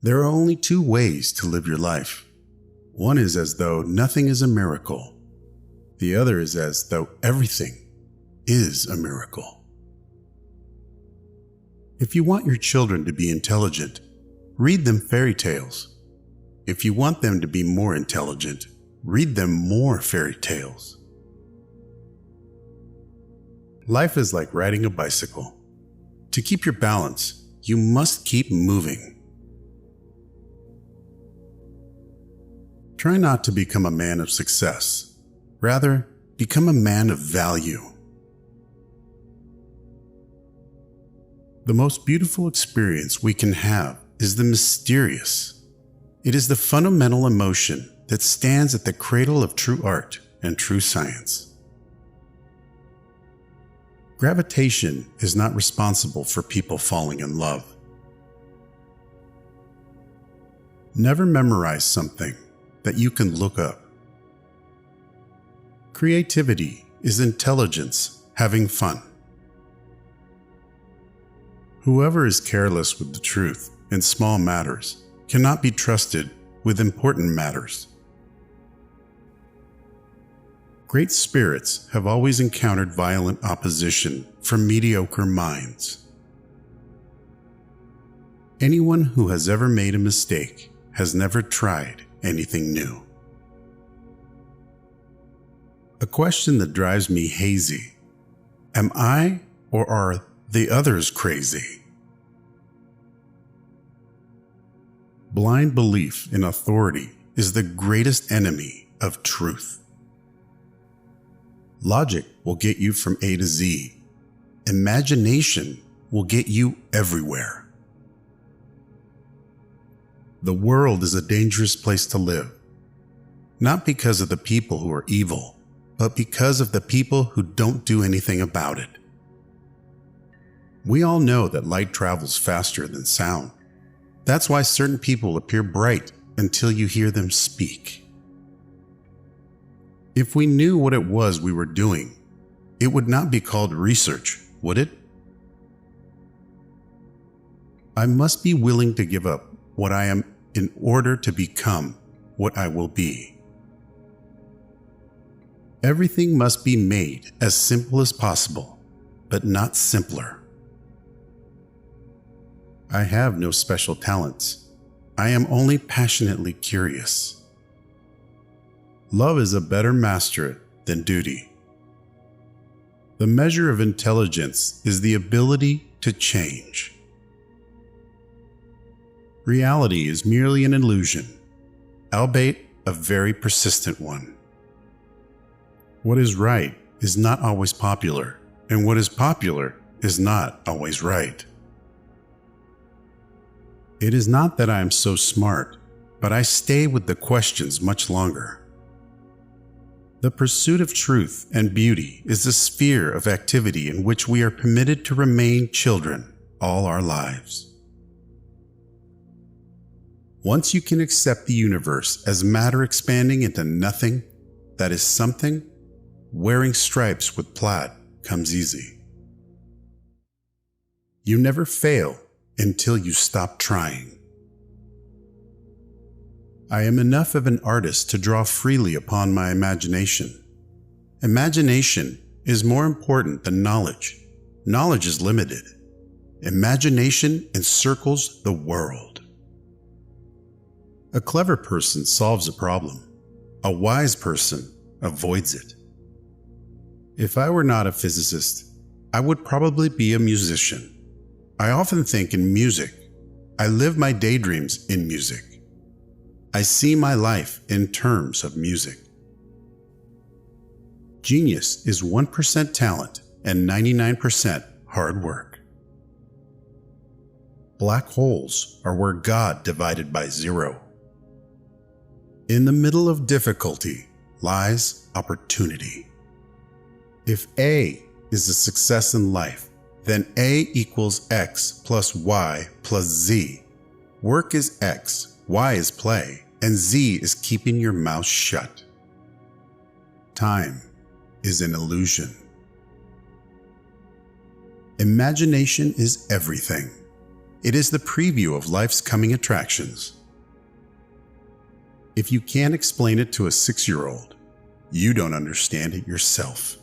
There are only two ways to live your life. One is as though nothing is a miracle. The other is as though everything is a miracle. If you want your children to be intelligent, read them fairy tales. If you want them to be more intelligent, read them more fairy tales. Life is like riding a bicycle. To keep your balance, you must keep moving. Try not to become a man of success. Rather, become a man of value. The most beautiful experience we can have is the mysterious. It is the fundamental emotion that stands at the cradle of true art and true science. Gravitation is not responsible for people falling in love. Never memorize something that you can look up. Creativity is intelligence having fun. Whoever is careless with the truth in small matters cannot be trusted with important matters. Great spirits have always encountered violent opposition from mediocre minds. Anyone who has ever made a mistake has never tried anything new. A question that drives me hazy: am I or are the others crazy? Blind belief in authority is the greatest enemy of truth. Logic will get you from A to Z. Imagination will get you everywhere. The world is a dangerous place to live, not because of the people who are evil, but because of the people who don't do anything about it. We all know that light travels faster than sound. That's why certain people appear bright until you hear them speak. If we knew what it was we were doing, it would not be called research, would it? I must be willing to give up what I am in order to become what I will be. Everything must be made as simple as possible, but not simpler. I have no special talents. I am only passionately curious. Love is a better master than duty. The measure of intelligence is the ability to change. Reality is merely an illusion, albeit a very persistent one. What is right is not always popular, and what is popular is not always right. It is not that I am so smart, but I stay with the questions much longer. The pursuit of truth and beauty is the sphere of activity in which we are permitted to remain children all our lives. Once you can accept the universe as matter expanding into nothing that is something, wearing stripes with plaid comes easy. You never fail until you stop trying. I am enough of an artist to draw freely upon my imagination. Imagination is more important than knowledge. Knowledge is limited. Imagination encircles the world. A clever person solves a problem. A wise person avoids it. If I were not a physicist, I would probably be a musician. I often think in music. I live my daydreams in music. I see my life in terms of music. Genius is 1% talent and 99% hard work. Black holes are where God divided by zero. In the middle of difficulty lies opportunity. If A is a success in life, then A equals X plus Y plus Z. Work is X, Y is play, and Z is keeping your mouth shut. Time is an illusion. Imagination is everything. It is the preview of life's coming attractions. If you can't explain it to a 6-year-old, you don't understand it yourself.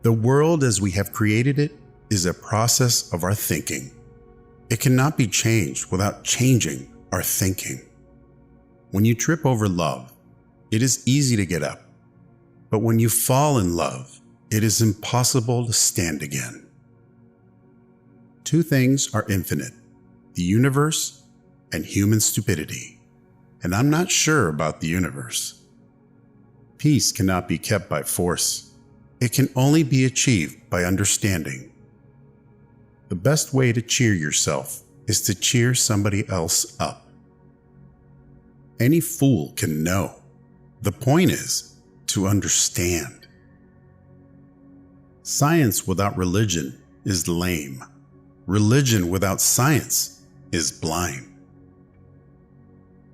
The world as we have created it is a process of our thinking. It cannot be changed without changing our thinking. When you trip over love, it is easy to get up. But when you fall in love, it is impossible to stand again. Two things are infinite: the universe and human stupidity. And I'm not sure about the universe. Peace cannot be kept by force. It can only be achieved by understanding. The best way to cheer yourself is to cheer somebody else up. Any fool can know. The point is to understand. Science without religion is lame. Religion without science is blind.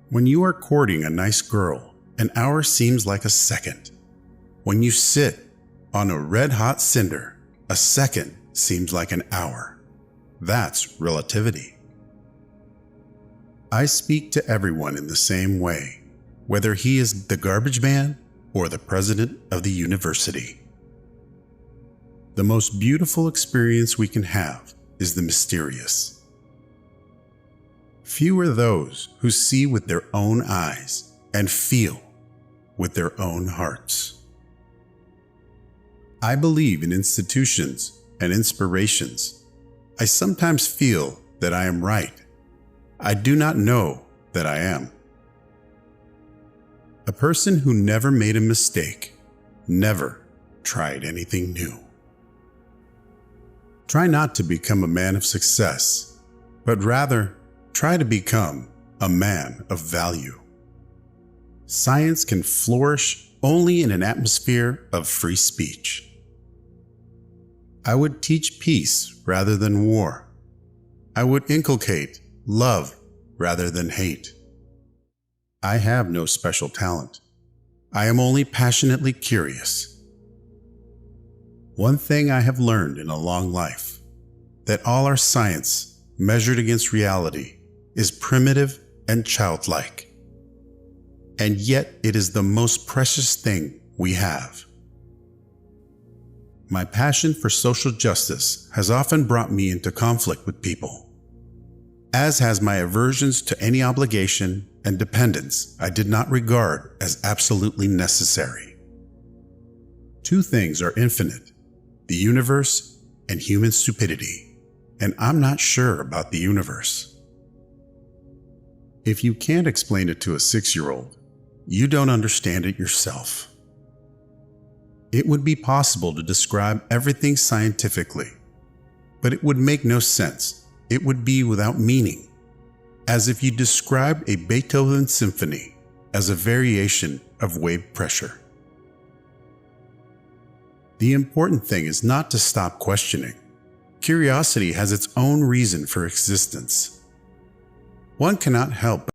When you are courting a nice girl, an hour seems like a second. When you sit on a red-hot cinder, a second seems like an hour. That's relativity. I speak to everyone in the same way, whether he is the garbage man or the president of the university. The most beautiful experience we can have is the mysterious. Few are those who see with their own eyes and feel with their own hearts. I believe in institutions and inspirations. I sometimes feel that I am right. I do not know that I am. A person who never made a mistake never tried anything new. Try not to become a man of success, but rather try to become a man of value. Science can flourish only in an atmosphere of free speech. I would teach peace rather than war. I would inculcate love rather than hate. I have no special talent. I am only passionately curious. One thing I have learned in a long life, that all our science measured against reality is primitive and childlike. And yet it is the most precious thing we have. My passion for social justice has often brought me into conflict with people, as has my aversions to any obligation and dependence I did not regard as absolutely necessary. Two things are infinite: the universe and human stupidity, and I'm not sure about the universe. If you can't explain it to a 6-year-old, you don't understand it yourself. It would be possible to describe everything scientifically, but it would make no sense. It would be without meaning, as if you described a Beethoven symphony as a variation of wave pressure. The important thing is not to stop questioning. Curiosity has its own reason for existence. One cannot help